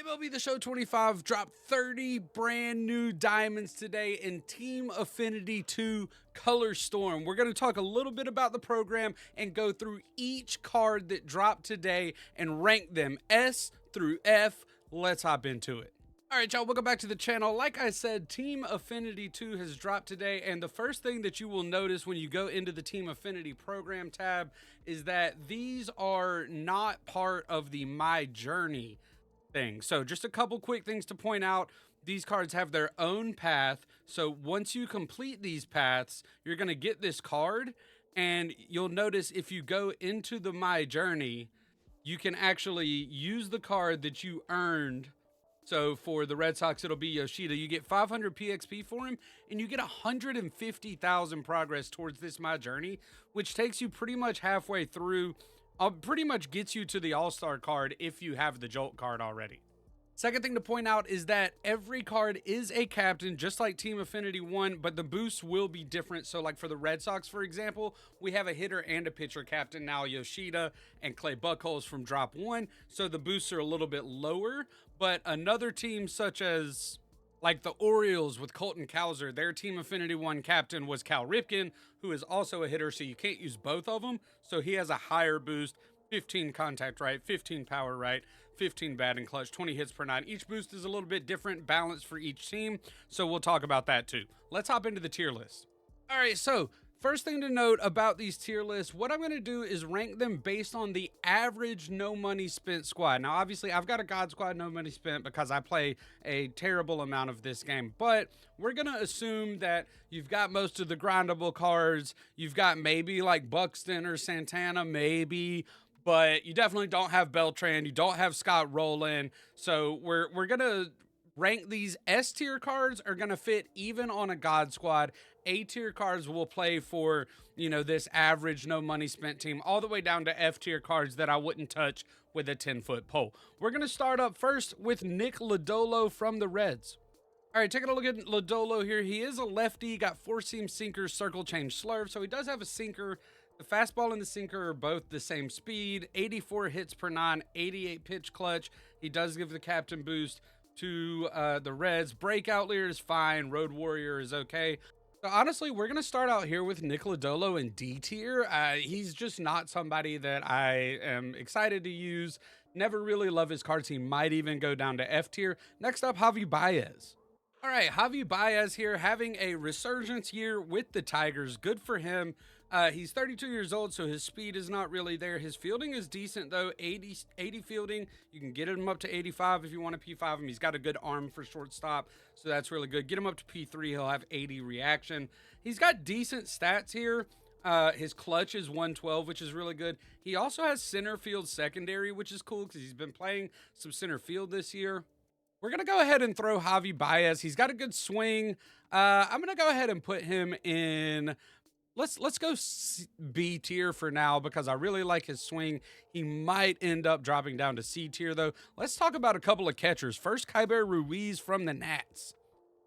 MLB The Show 25 dropped 30 brand new diamonds today in Team Affinity 2 Color Storm. We're going to talk a little bit about the program and go through each card that dropped today and rank them S through F. Let's hop into it. All right, y'all, welcome back to the channel. Like I said, Team Affinity 2 has dropped today, and the first thing that you will notice when you go into the Team Affinity program tab is that these are not part of the My Journey thing. So just a couple quick things to point out. These cards have their own path. So once you complete these paths, you're going to get this card, and you'll notice if you go into the My Journey, you can actually use the card that you earned. So for the Red Sox, it'll be Yoshida. You get 500 PXP for him, and you get 150,000 progress towards this My Journey, which takes you pretty much halfway through. Pretty much gets you to the All-Star card if you have the Jolt card already. Second thing to point out is that every card is a captain, just like Team Affinity 1, but the boosts will be different. So like for the Red Sox, for example, we have a hitter and a pitcher captain now, Yoshida and Clay Buchholz from drop 1. So the boosts are a little bit lower, but another team such as like the Orioles with Colton Cowser, their Team Affinity 1 captain was Cal Ripken, who is also a hitter, so you can't use both of them. So he has a higher boost, 15 contact right, 15 power right, 15 batting clutch, 20 hits per nine. Each boost is a little bit different, balanced for each team, so we'll talk about that too. Let's hop into the tier list. All right, so first thing to note about these tier lists, what I'm going to do is rank them based on the average no money spent squad. Now, obviously, I've got a God squad no money spent because I play a terrible amount of this game, but we're going to assume that you've got most of the grindable cards. You've got maybe like Buxton or Santana, maybe, but you definitely don't have Beltran. You don't have Scott Rowland. So we're going to rank these. S tier cards are going to fit even on a God squad. A tier cards will play for, you know, this average no money spent team, all the way down to F tier cards that I wouldn't touch with a 10-foot pole. We're going to start up first with Nick Lodolo from the Reds. All right, taking a look at Lodolo here. He is a lefty, got four-seam sinker, circle change slurve, so he does have a sinker. The fastball and the sinker are both the same speed, 84 hits per nine, 88 pitch clutch. He does give the captain boost to the Reds. Breakout leader is fine. Road Warrior is okay. So honestly, we're going to start out here with Nick Lodolo in D tier. He's just not somebody that I am excited to use. Never really love his cards. He might even go down to F tier. Next up, Javi Baez. All right, Javi Baez here having a resurgence year with the Tigers. Good for him. He's 32 years old, so his speed is not really there. His fielding is decent, though. 80 fielding. You can get him up to 85 if you want to P5 him. He's got a good arm for shortstop, so that's really good. Get him up to P3. He'll have 80 reaction. He's got decent stats here. His clutch is 112, which is really good. He also has center field secondary, which is cool because he's been playing some center field this year. We're going to go ahead and throw Javi Baez. He's got a good swing. I'm going to go ahead and put him in. Let's go B tier for now because I really like his swing. He might end up dropping down to C tier, though. Let's talk about a couple of catchers. First, Kyber Ruiz from the Nats.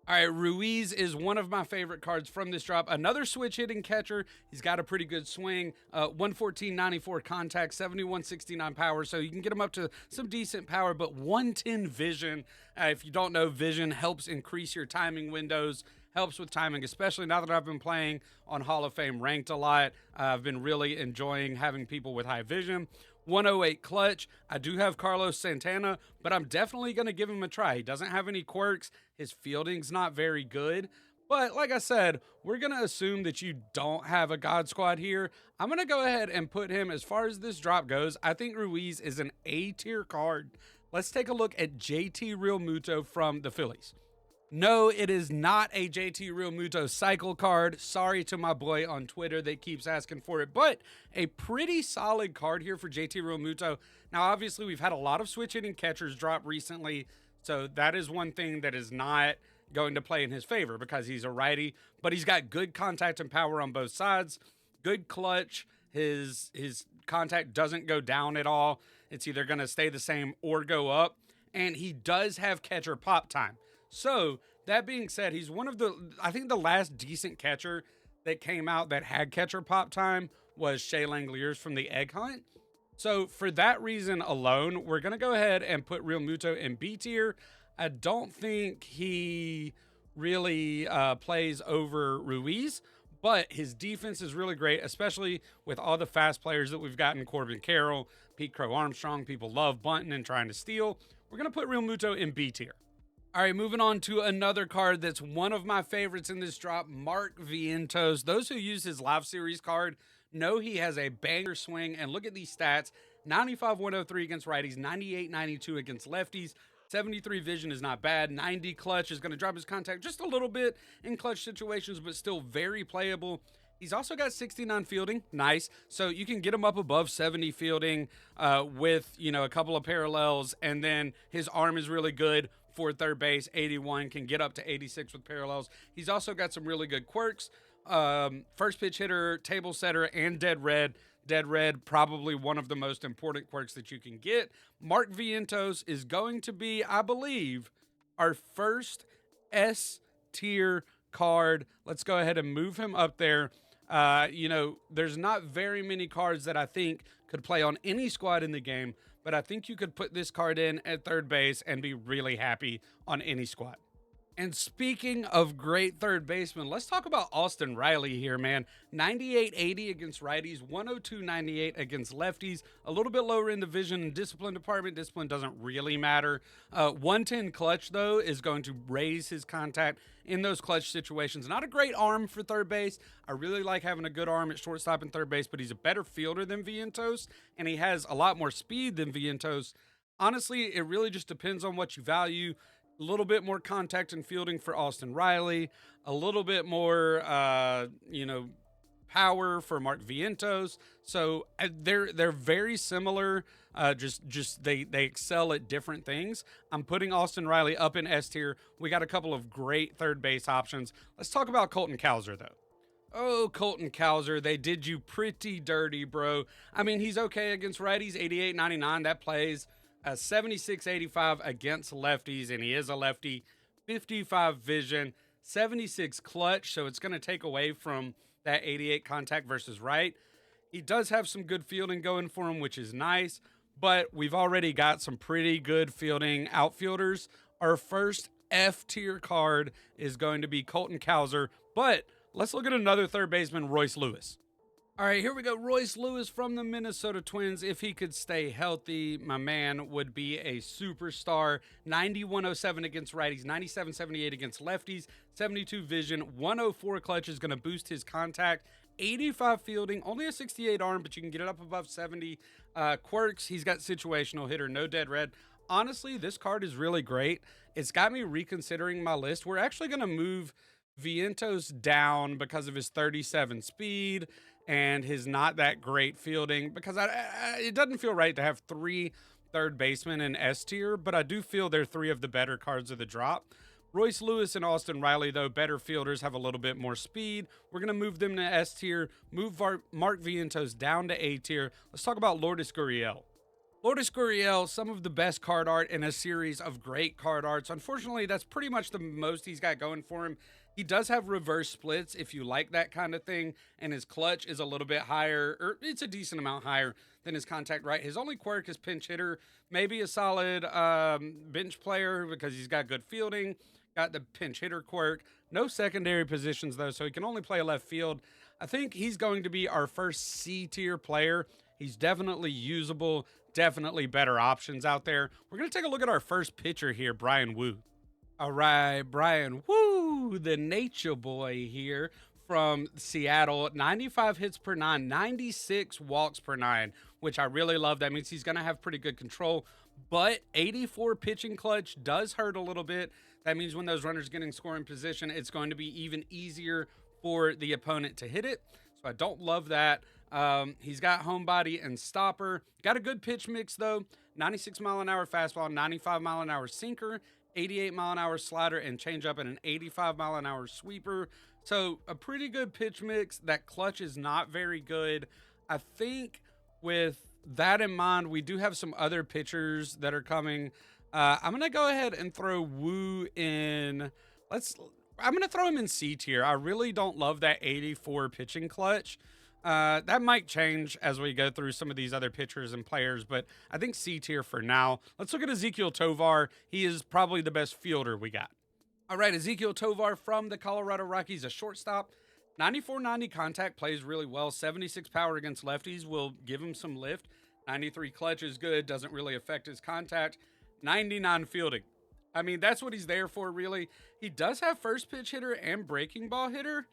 All right, Ruiz is one of my favorite cards from this drop. Another switch hitting catcher. He's got a pretty good swing. 114.94 contact, 71.69 power. So you can get him up to some decent power, but 110 vision. If you don't know, vision helps increase your timing windows. Helps with timing, especially now that I've been playing on Hall of Fame ranked a lot. I've been really enjoying having people with high vision. 108 clutch. I do have Carlos Santana, but I'm definitely going to give him a try. He doesn't have any quirks. His fielding's not very good. But like I said, we're going to assume that you don't have a God squad here. I'm going to go ahead and put him, as far as this drop goes, I think Ruiz is an A tier card. Let's take a look at JT Realmuto from the Phillies. No, it is not a JT Realmuto cycle card. Sorry to my boy on Twitter that keeps asking for it, but a pretty solid card here for JT Realmuto. Now, obviously, we've had a lot of switch hitting catchers drop recently, so that is one thing that is not going to play in his favor because he's a righty, but he's got good contact and power on both sides, good clutch. His contact doesn't go down at all. It's either going to stay the same or go up, and he does have catcher pop time. So, that being said, he's one of I think the last decent catcher that came out that had catcher pop time was Shea Langeliers from the Egg Hunt. So for that reason alone, we're gonna go ahead and put Real Muto in B tier. I don't think he really plays over Ruiz, but his defense is really great, especially with all the fast players that we've gotten. Corbin Carroll, Pete Crow Armstrong. People love bunting and trying to steal. We're gonna put Real Muto in B tier. All right, moving on to another card that's one of my favorites in this drop, Mark Vientos. Those who use his Live Series card know he has a banger swing. And look at these stats: 95 103 against righties, 98 92 against lefties. 73 vision is not bad. 90 clutch is going to drop his contact just a little bit in clutch situations, but still very playable. He's also got 69 fielding, nice. So you can get him up above 70 fielding with, a couple of parallels, and then his arm is really good for third base. 81 can get up to 86 with parallels. He's also got some really good quirks. First pitch hitter, table setter, and dead red. Dead red, probably one of the most important quirks that you can get. Mark Vientos is going to be, I believe, our first S tier card. Let's go ahead and move him up there. There's not very many cards that I think could play on any squad in the game, but I think you could put this card in at third base and be really happy on any squad. And speaking of great third baseman, let's talk about Austin Riley here, man. 98-80 against righties, 102-98 against lefties. A little bit lower in the vision and discipline department. Discipline doesn't really matter. 110 clutch, though, is going to raise his contact in those clutch situations. Not a great arm for third base. I really like having a good arm at shortstop and third base, but he's a better fielder than Vientos, and he has a lot more speed than Vientos. Honestly, it really just depends on what you value. A little bit more contact and fielding for Austin Riley, a little bit more, power for Mark Vientos. So they're very similar. Just they excel at different things. I'm putting Austin Riley up in S tier. We got a couple of great third base options. Let's talk about Colton Cowser though. Oh, Colton Cowser, they did you pretty dirty, bro. I mean, he's okay against righties, 88-99. That plays. 76-85 against lefties, and he is a lefty. 55 vision, 76 clutch, so it's going to take away from that 88 contact versus right. He does have some good fielding going for him, which is nice, but we've already got some pretty good fielding outfielders. Our first F tier card is going to be Colton Cowser, but let's look at another third baseman, Royce Lewis. All right, here we go. Royce Lewis from the Minnesota Twins. If he could stay healthy, my man would be a superstar. 90-107 against righties, 97-78 against lefties, 72 vision, 104 clutch is going to boost his contact. 85 fielding, only a 68 arm, but you can get it up above 70. Quirks, he's got situational hitter, no dead red. Honestly, this card is really great. It's got me reconsidering my list. We're actually going to move Vientos down because of his 37 speed and his not that great fielding, because it doesn't feel right to have three third basemen in S tier, but I do feel they're three of the better cards of the drop. Royce Lewis and Austin Riley, though, better fielders, have a little bit more speed. We're going to move them to S tier, move Mark Vientos down to A tier. Let's talk about Lourdes Gurriel. Lourdes Gurriel, some of the best card art in a series of great card arts. Unfortunately, that's pretty much the most he's got going for him. He does have reverse splits if you like that kind of thing, and his clutch is a little bit higher, or it's a decent amount higher than his contact right. His only quirk is pinch hitter, maybe a solid bench player because he's got good fielding, got the pinch hitter quirk. No secondary positions, though, so he can only play left field. I think he's going to be our first C tier player. He's definitely usable, definitely better options out there. We're going to take a look at our first pitcher here, Brian Wu. All right, Brian Wu, the nature boy here from Seattle. 95 hits per nine, 96 walks per nine, which I really love. That means he's going to have pretty good control, but 84 pitching clutch does hurt a little bit. That means when those runners get in scoring position, it's going to be even easier for the opponent to hit it. So I don't love that. He's got home body and stopper. Got a good pitch mix, though. 96 mile an hour fastball, 95 mile an hour sinker, 88 mile an hour slider and changeup, and an 85 mile an hour sweeper. So a pretty good pitch mix. That clutch is not very good. I think with that in mind, we do have some other pitchers that are coming. I'm going to go ahead and throw Wu in. I'm going to throw him in C tier. I really don't love that 84 pitching clutch. That might change as we go through some of these other pitchers and players, but I think C tier for now. Let's look at Ezekiel Tovar. He is probably the best fielder we got. All right, Ezekiel Tovar from the Colorado Rockies, a shortstop. 94-90 contact, plays really well. 76 power against lefties will give him some lift. 93 clutch is good, doesn't really affect his contact. 99 fielding. I mean, that's what he's there for, really. He does have first pitch hitter and breaking ball hitter.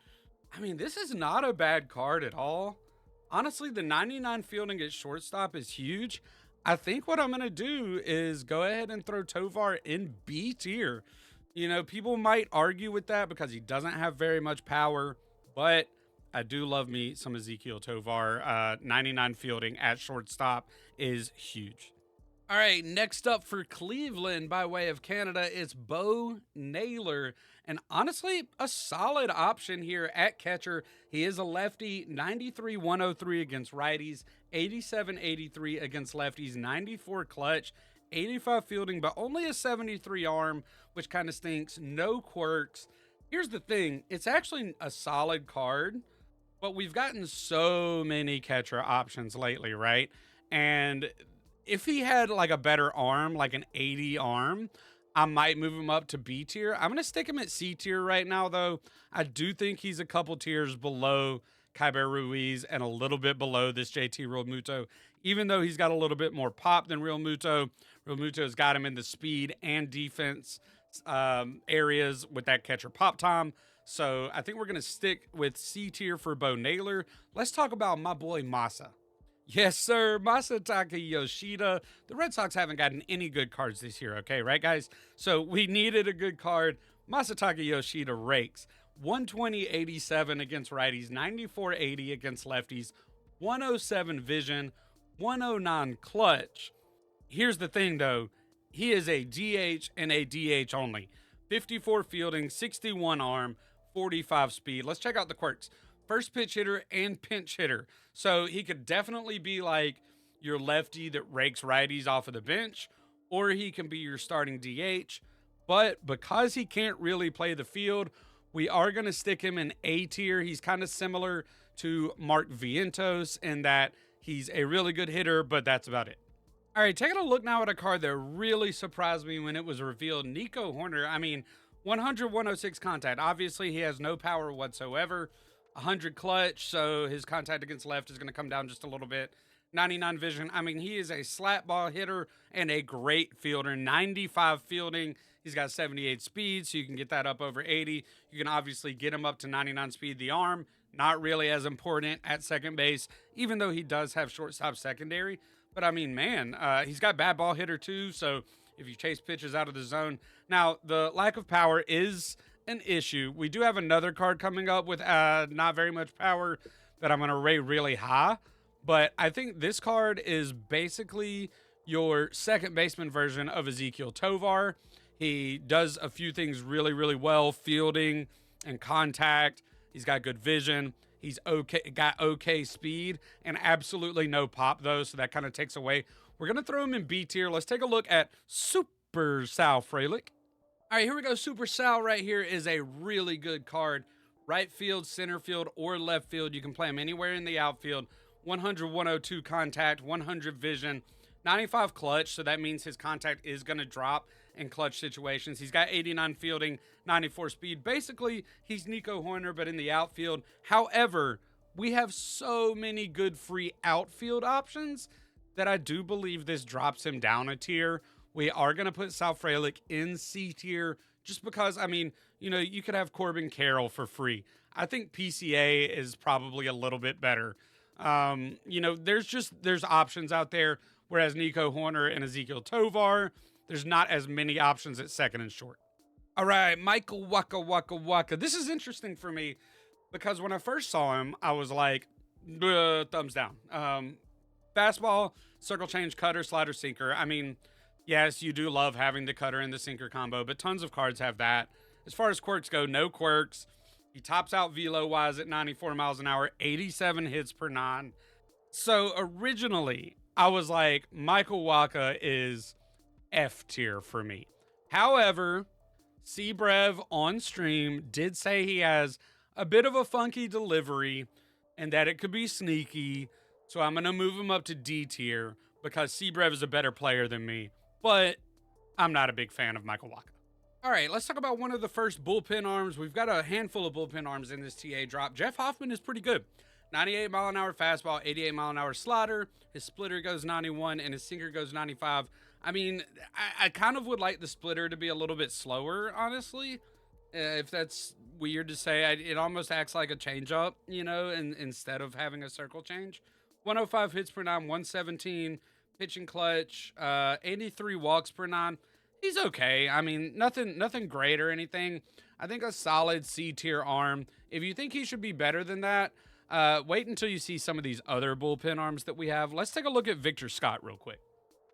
I mean, this is not a bad card at all. Honestly, the 99 fielding at shortstop is huge. I think what I'm going to do is go ahead and throw Tovar in B tier. You know, people might argue with that because he doesn't have very much power, but I do love me some Ezekiel Tovar. 99 fielding at shortstop is huge. All right, next up for Cleveland by way of Canada is Bo Naylor. And honestly, a solid option here at catcher. He is a lefty, 93-103 against righties, 87-83 against lefties, 94 clutch, 85 fielding, but only a 73 arm, which kind of stinks. No quirks. Here's the thing. It's actually a solid card, but we've gotten so many catcher options lately, right? And if he had like a better arm, like an 80 arm, I might move him up to B tier. I'm going to stick him at C tier right now, though. I do think he's a couple tiers below Kyber Ruiz and a little bit below this JT Realmuto. Even though he's got a little bit more pop than Realmuto, Realmuto's got him in the speed and defense areas with that catcher pop time. So I think we're going to stick with C tier for Bo Naylor. Let's talk about my boy Masa. Yes, sir. Masataka Yoshida. The Red Sox haven't gotten any good cards this year, okay, right, guys? So we needed a good card. Masataka Yoshida rakes. 120-87 against righties, 94-80 against lefties, 107 vision, 109 clutch. Here's the thing, though. He is a DH and a DH only. 54 fielding, 61 arm, 45 speed. Let's check out the quirks. First pitch hitter and pinch hitter. So he could definitely be like your lefty that rakes righties off of the bench, or he can be your starting DH. But because he can't really play the field, we are going to stick him in A tier. He's kind of similar to Mark Vientos in that he's a really good hitter, but that's about it. All right, taking a look now at a card that really surprised me when it was revealed. Nico Horner, 100-106 contact. Obviously, he has no power whatsoever. 100 clutch, so his contact against left is going to come down just a little bit. 99 vision. He is a slap ball hitter and a great fielder. 95 fielding. He's got 78 speed, so you can get that up over 80. You can obviously get him up to 99 speed. The arm, not really as important at second base, even though he does have shortstop secondary. But he's got bad ball hitter too, so if you chase pitches out of the zone. Now, the lack of power is an issue. We do have another card coming up with not very much power that I'm going to rate really high, but I think this card is basically your second baseman version of Ezekiel Tovar. He does a few things really, really well, fielding and contact. He's got good vision. He's got okay speed and absolutely no pop though, so that kind of takes away. We're going to throw him in B tier. Let's take a look at Super Sal Frelick. All right, here we go. Super Sal right here is a really good card. Right field, center field, or left field. You can play him anywhere in the outfield. 100-102 contact, 100 vision, 95 clutch. So that means his contact is going to drop in clutch situations. He's got 89 fielding, 94 speed. Basically, he's Nico Horner, but in the outfield. However, we have so many good free outfield options that I do believe this drops him down a tier. We are going to put Sal Frelick in C tier just because, you could have Corbin Carroll for free. I think PCA is probably a little bit better. There's options out there, whereas Nico Horner and Ezekiel Tovar, there's not as many options at second and short. All right, Michael Waka Waka Waka. This is interesting for me because when I first saw him, I was like, thumbs down. Fastball, circle change, cutter, slider, sinker. Yes, you do love having the cutter and the sinker combo, but tons of cards have that. As far as quirks go, no quirks. He tops out velo-wise at 94 miles an hour, 87 hits per nine. So originally, I was like, Michael Waka is F tier for me. However, C-Brev on stream did say he has a bit of a funky delivery. and that it could be sneaky. So I'm going to move him up to D tier because Seabrev is a better player than me. But I'm not a big fan of Michael Waka. All right, let's talk about one of the first bullpen arms. We've got a handful of bullpen arms in this TA drop. Jeff Hoffman is pretty good. 98 mile an hour fastball, 88 mile an hour slider. His splitter goes 91 and his sinker goes 95. I mean, I kind of would like the splitter to be a little bit slower, honestly. If that's weird to say, it almost acts like a changeup, instead of having a circle change. 105 hits per nine, 117 pitching clutch, 83 walks per nine. He's okay. I mean, nothing great or anything. I think a solid C tier arm. If you think he should be better than that, wait until you see some of these other bullpen arms that we have. Let's take a look at Victor Scott real quick.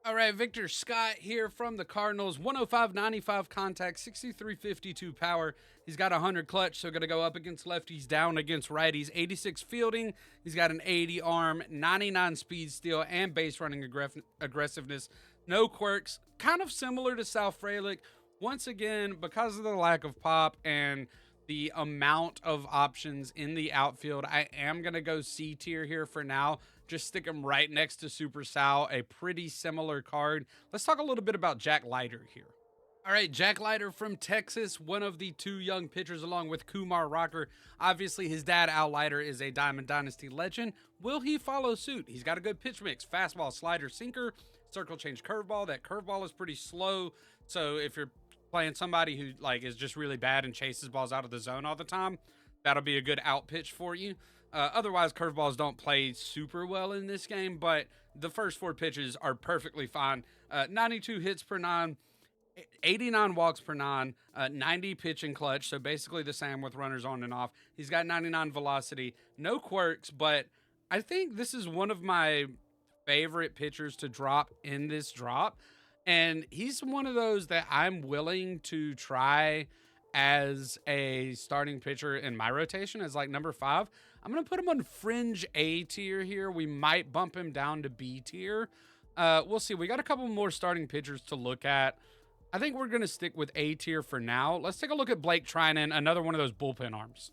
All right, Victor Scott here from the Cardinals. 105, 95 contact, 63, 52 power. He's got 100 clutch, so going to go up against lefties, down against righties. 86 fielding. He's got an 80 arm, 99 speed steal, and base running aggressiveness. No quirks. Kind of similar to Sal Frelick. Once again, because of the lack of pop and the amount of options in the outfield, I am going to go C tier here for now. Just stick him right next to Super Sal, a pretty similar card. Let's talk a little bit about Jack Leiter here. All right, Jack Leiter from Texas, one of the two young pitchers along with Kumar Rocker. Obviously, his dad, Al Leiter, is a Diamond Dynasty legend. Will he follow suit? He's got a good pitch mix, fastball, slider, sinker, circle change, curveball. That curveball is pretty slow, so if you're playing somebody who is just really bad and chases balls out of the zone all the time, that'll be a good out pitch for you. Otherwise, curveballs don't play super well in this game, but the first four pitches are perfectly fine. 92 hits per nine, 89 walks per nine, 90 pitching clutch, so basically the same with runners on and off. He's got 99 velocity, no quirks, but I think this is one of my favorite pitchers to drop in this drop. And he's one of those that I'm willing to try as a starting pitcher in my rotation as number 5. I'm going to put him on fringe A tier here. We might bump him down to B tier. We'll see. We got a couple more starting pitchers to look at. I think we're going to stick with A tier for now. Let's take a look at Blake Trinan, another one of those bullpen arms.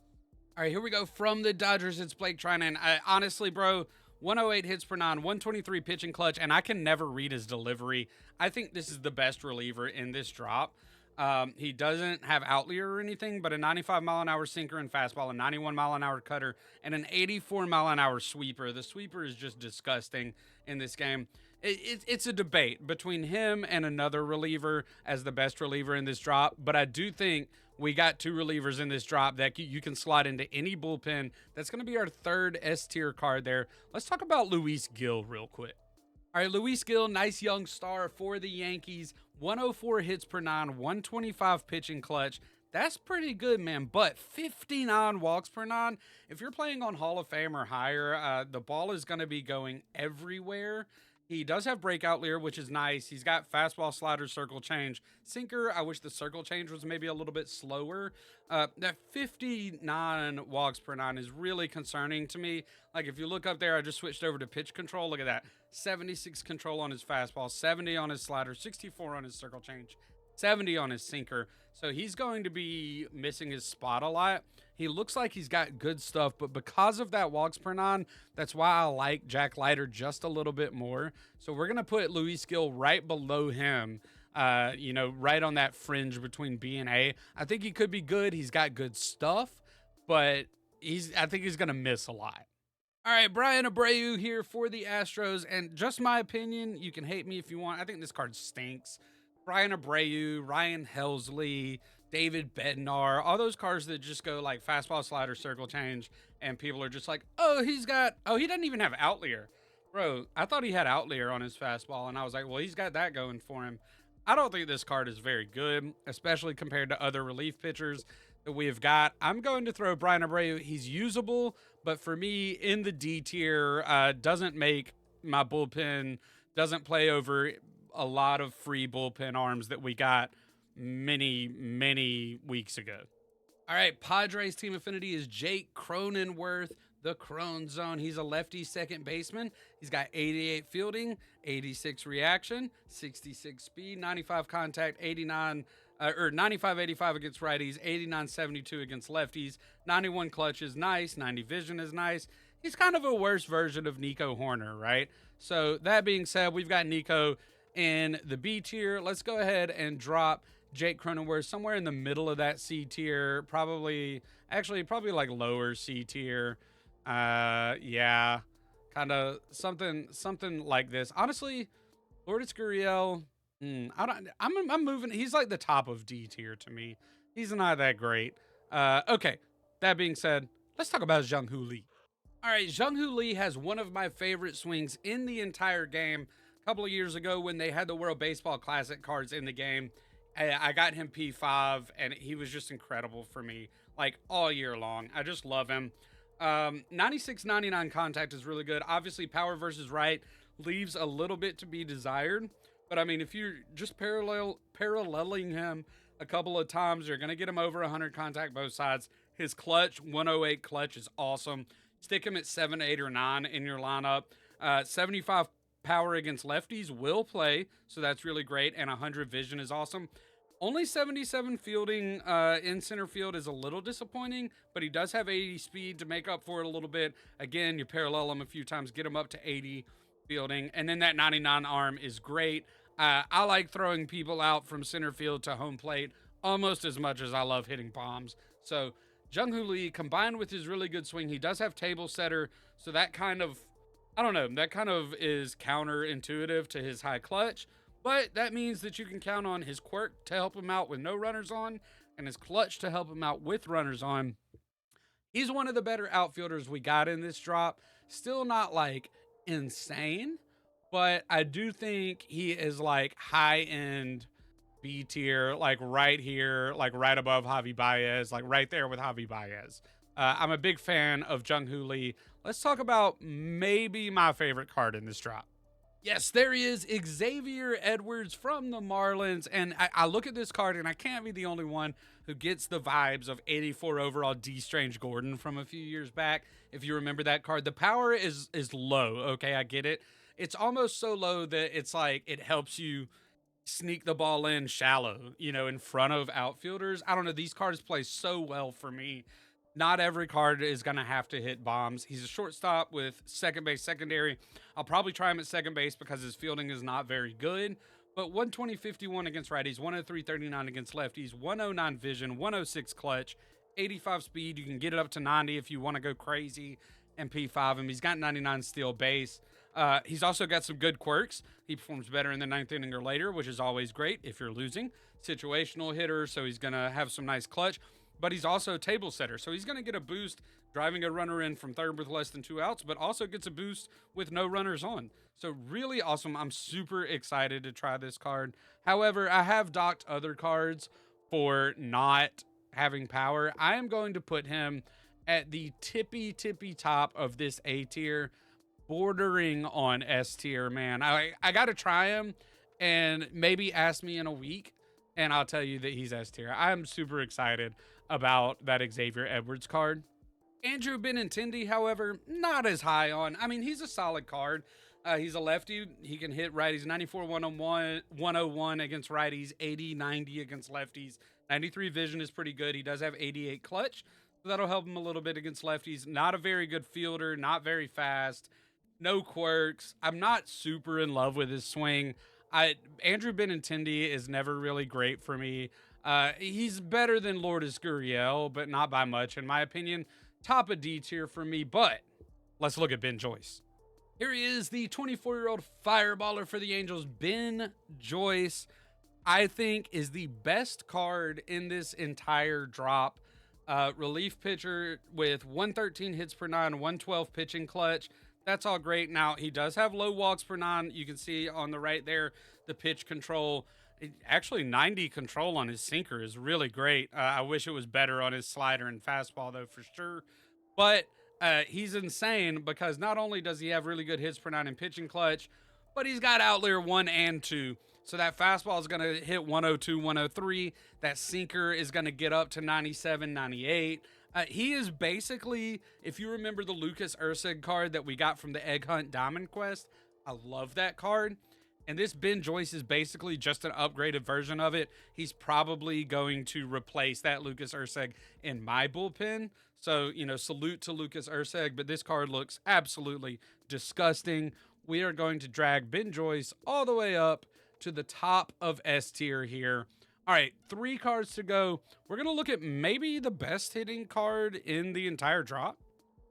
All right, here we go. From the Dodgers, it's Blake Trinan. Honestly, bro, 108 hits per nine, 123 pitching clutch, and I can never read his delivery. I think this is the best reliever in this drop. He doesn't have outlier or anything, but a 95 mile an hour sinker and fastball, a 91 mile an hour cutter, and an 84 mile an hour sweeper. The sweeper is just disgusting in this game. It's a debate between him and another reliever as the best reliever in this drop, but I do think we got two relievers in this drop that you can slot into any bullpen. That's going to be our third S tier card there. Let's talk about Luis Gil real quick. All right, Luis Gil, nice young star for the Yankees. 104 hits per nine, 125 pitching clutch. That's pretty good, man. But 59 walks per nine. If you're playing on Hall of Fame or higher, the ball is going to be going everywhere. He does have breakout leer, which is nice. He's got fastball, slider, circle change. Sinker, I wish the circle change was maybe a little bit slower. That 59 walks per nine is really concerning to me. If you look up there, I just switched over to pitch control. Look at that. 76 control on his fastball, 70 on his slider, 64 on his circle change, 70 on his sinker. So he's going to be missing his spot a lot. He looks like he's got good stuff, but because of that walks per nine, that's why I like Jack Leiter just a little bit more. So we're going to put Luis Gil right below him, right on that fringe between B and A. I think he could be good. He's got good stuff, but I think he's going to miss a lot. All right, Brian Abreu here for the Astros, and just my opinion, you can hate me if you want. I think this card stinks. Brian Abreu, Ryan Helsley, David Bednar, all those cards that just go fastball, slider, circle change, and people are just he doesn't even have outlier. Bro, I thought he had outlier on his fastball, and I was like, well, he's got that going for him. I don't think this card is very good, especially compared to other relief pitchers that we have got. I'm going to throw Brian Abreu. He's usable, but for me, in the D tier, doesn't make my bullpen, doesn't play over a lot of free bullpen arms that we got many weeks ago. All right, Padres Team Affinity is Jake Cronenworth, the Crone Zone. He's a lefty second baseman. He's got 88 fielding, 86 reaction, 66 speed, 95 contact, 95-85 against righties, 89-72 against lefties, 91 clutch is nice, 90 vision is nice. he's kind of a worse version of Nico Horner, right? So that being said, we've got Nico in the B tier. Let's go ahead and drop Jake Cronenworth somewhere in the middle of that C tier. Probably, actually, probably like lower C tier. Yeah, kind of something like this. Honestly, Lourdes Gurriel, I don't. I'm moving. He's like the top of D tier to me. He's not that great. Okay. That being said, let's talk about Jung-hoo Lee. All right, Jung-hoo Lee has one of my favorite swings in the entire game. A couple of years ago, when they had the World Baseball Classic cards in the game, I got him P5, and he was just incredible for me, like all year long. I just love him. 96-99 contact is really good. Obviously, power versus right leaves a little bit to be desired, but I mean, if you're just paralleling him a couple of times, you're gonna get him over 100 contact both sides. His clutch, 108 clutch, is awesome. Stick him at 7, 8, or 9 in your lineup. 75 power against lefties will play, so that's really great. And 100 vision is awesome. Only 77 fielding in center field is a little disappointing, but he does have 80 speed to make up for it a little bit. Again, you parallel him a few times, get him up to 80 fielding. And then that 99 arm is great. I like throwing people out from center field to home plate almost as much as I love hitting bombs. So Jung-hoo Lee, combined with his really good swing, he does have table setter, so that kind of, I don't know, that kind of is counterintuitive to his high clutch, but that means that you can count on his quirk to help him out with no runners on, and his clutch to help him out with runners on. He's one of the better outfielders we got in this drop. Still not like insane, but I do think he is like high end B tier, like right here, like right above Javi Baez, like right there with Javi Baez. I'm a big fan of Jung-hoo Lee. Let's talk about maybe my favorite card in this drop. Yes, there is Xavier Edwards from the Marlins. And I look at this card, and I can't be the only one who gets the vibes of 84 overall D. Strange Gordon from a few years back. If you remember that card, the power is low. Okay, I get it. It's almost so low that it's like it helps you sneak the ball in shallow, in front of outfielders. I don't know. These cards play so well for me. Not every card is going to have to hit bombs. He's a shortstop with second base secondary. I'll probably try him at second base because his fielding is not very good. But 120-51 against righties, 103-39 against lefties, 109 vision, 106 clutch, 85 speed. You can get it up to 90 if you want to go crazy and P5 him. He's got 99 steal base. He's also got some good quirks. He performs better in the ninth inning or later, which is always great if you're losing. Situational hitter, so he's going to have some nice clutch. But he's also a table setter, so he's going to get a boost driving a runner in from third with less than 2 outs, but also gets a boost with no runners on. So really awesome. I'm super excited to try this card. However, I have docked other cards for not having power. I am going to put him at the tippy top of this A tier, bordering on S tier, man. I got to try him and maybe ask me in a week and I'll tell you that he's S tier. I'm super excited about that Xavier Edwards card. Andrew Benintendi, however, not as high on. I mean, he's a solid card. He's a lefty. He can hit righties. 94 101 against righties, 80 90 against lefties. 93 vision is pretty good. He does have 88 clutch, so that'll help him a little bit against lefties. Not a very good fielder, not very fast, no quirks. I'm not super in love with his swing. Andrew Benintendi is never really great for me. He's better than Lourdes Gurriel, but not by much, in my opinion. Top of D tier for me, but let's look at Ben Joyce. Here he is, the 24-year-old fireballer for the Angels, Ben Joyce. I think is the best card in this entire drop. Relief pitcher with 113 hits per 9, 112 pitching clutch. That's all great. Now, he does have low walks per 9. You can see on the right there, the pitch control. Actually, 90 control on his sinker is really great. I wish it was better on his slider and fastball, though, for sure. But he's insane because not only does he have really good hits per 9 and pitching clutch, but he's got outlier 1 and 2. So that fastball is going to hit 102, 103. That sinker is going to get up to 97, 98. He is basically, if you remember the Lucas Erceg card that we got from the Egg Hunt Diamond Quest, I love that card. And this Ben Joyce is basically just an upgraded version of it. He's probably going to replace that Lucas Urseg in my bullpen. So, salute to Lucas Urseg, but this card looks absolutely disgusting. We are going to drag Ben Joyce all the way up to the top of S tier here. All right, 3 cards to go. We're going to look at maybe the best hitting card in the entire drop.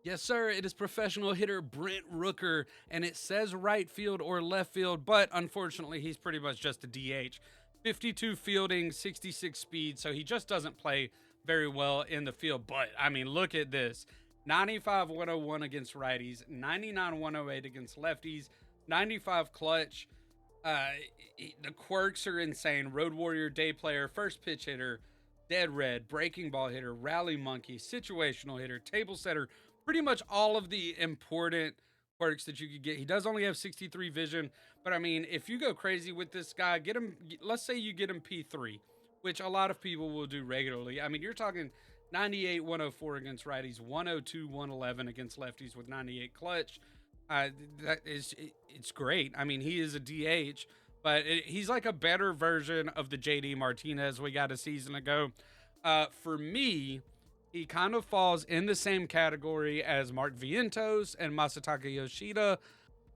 Yes, sir. It is professional hitter Brent Rooker, and it says right field or left field, but unfortunately, he's pretty much just a DH. 52 fielding, 66 speed, so he just doesn't play very well in the field. But, I mean, look at this. 95-101 against righties, 99-108 against lefties, 95 clutch. The quirks are insane. Road Warrior, day player, first pitch hitter, dead red, breaking ball hitter, rally monkey, situational hitter, table setter, pretty much all of the important quirks that you could get. He does only have 63 vision, but I mean, if you go crazy with this guy, get him, let's say you get him P3, which a lot of people will do regularly. I mean, you're talking 98-104 against righties, 102-111 against lefties with 98 clutch. It's great. I mean, he is a DH, but he's like a better version of the JD Martinez we got a season ago. For me, he kind of falls in the same category as Mark Vientos and Masataka Yoshida,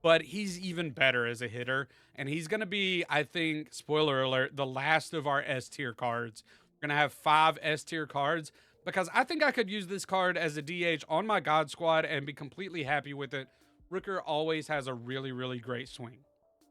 but he's even better as a hitter. And he's going to be, I think, spoiler alert, the last of our S tier cards. We're going to have 5 S tier cards because I think I could use this card as a DH on my God Squad and be completely happy with it. Rooker always has a really, really great swing.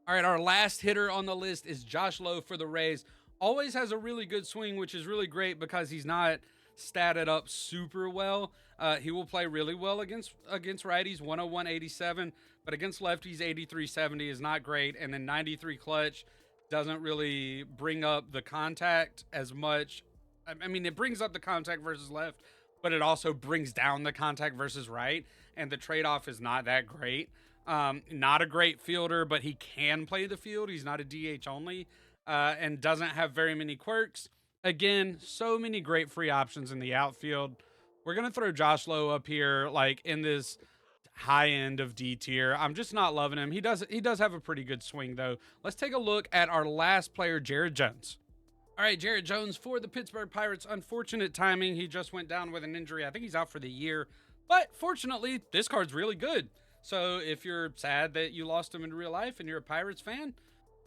All right, our last hitter on the list is Josh Lowe for the Rays. Always has a really good swing, which is really great because he's not statted up super well. He will play really well against righties, 101-87, but against lefties, 83-70 is not great. And then 93 clutch doesn't really bring up the contact as much. I mean, it brings up the contact versus left, but it also brings down the contact versus right. And the trade-off is not that great. Not a great fielder, but he can play the field. He's not a DH only, and doesn't have very many quirks. Again, so many great free options in the outfield. We're going to throw Josh Lowe up here, like in this high end of D tier. I'm just not loving him. He does have a pretty good swing, though. Let's take a look at our last player, Jared Jones. All right, Jared Jones for the Pittsburgh Pirates. Unfortunate timing. He just went down with an injury. I think he's out for the year. But fortunately, this card's really good. So if you're sad that you lost him in real life and you're a Pirates fan,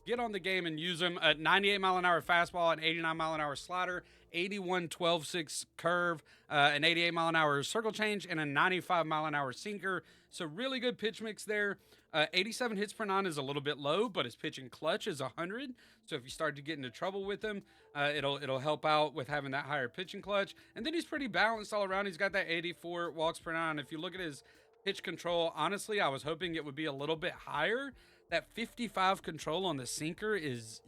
get on the game and use him. At 98-mile-an-hour fastball, an 89-mile-an-hour slider, 81-12-6 curve, an 88-mile-an-hour circle change, and a 95-mile-an-hour sinker. So really good pitch mix there. 87 hits per nine is a little bit low, but his pitching clutch is 100. So if you start to get into trouble with him, it'll help out with having that higher pitching clutch. And then he's pretty balanced all around. He's got that 84 walks per nine. If you look at his pitch control, honestly, I was hoping it would be a little bit higher. That 55 control on the sinker is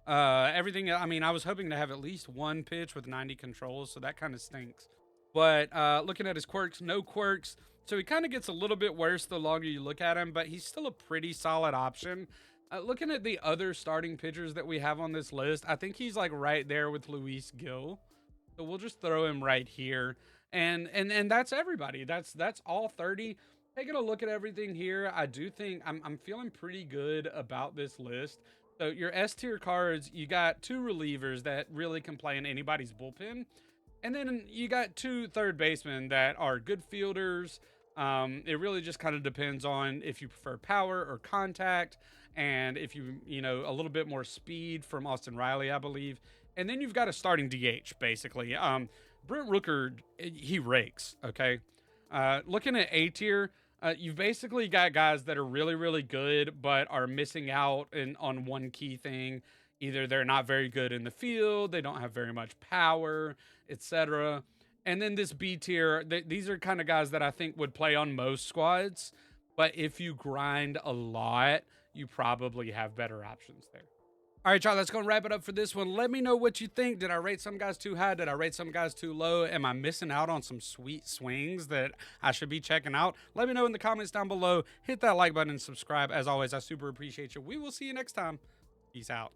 everything. I mean, I was hoping to have at least one pitch with 90 controls, so that kind of stinks. But looking at his quirks, no quirks. So he kind of gets a little bit worse the longer you look at him, but he's still a pretty solid option. Looking at the other starting pitchers that we have on this list, I think he's like right there with Luis Gil. So we'll just throw him right here. And that's everybody. That's all 30. Taking a look at everything here, I do think I'm feeling pretty good about this list. So your S tier cards, you got 2 relievers that really can play in anybody's bullpen. And then you got 2 third basemen that are good fielders. It really just kind of depends on if you prefer power or contact, and if you a little bit more speed from Austin Riley, I believe. And then you've got a starting DH, basically. Brent Rooker, he rakes, okay? Looking at A tier, you've basically got guys that are really, really good, but are missing out on one key thing. Either they're not very good in the field, they don't have very much power, etc. And then this B tier, these are kind of guys that I think would play on most squads. But if you grind a lot, you probably have better options there. All right, y'all, that's going to wrap it up for this one. Let me know what you think. Did I rate some guys too high? Did I rate some guys too low? Am I missing out on some sweet swings that I should be checking out? Let me know in the comments down below. Hit that like button and subscribe. As always, I super appreciate you. We will see you next time. Peace out.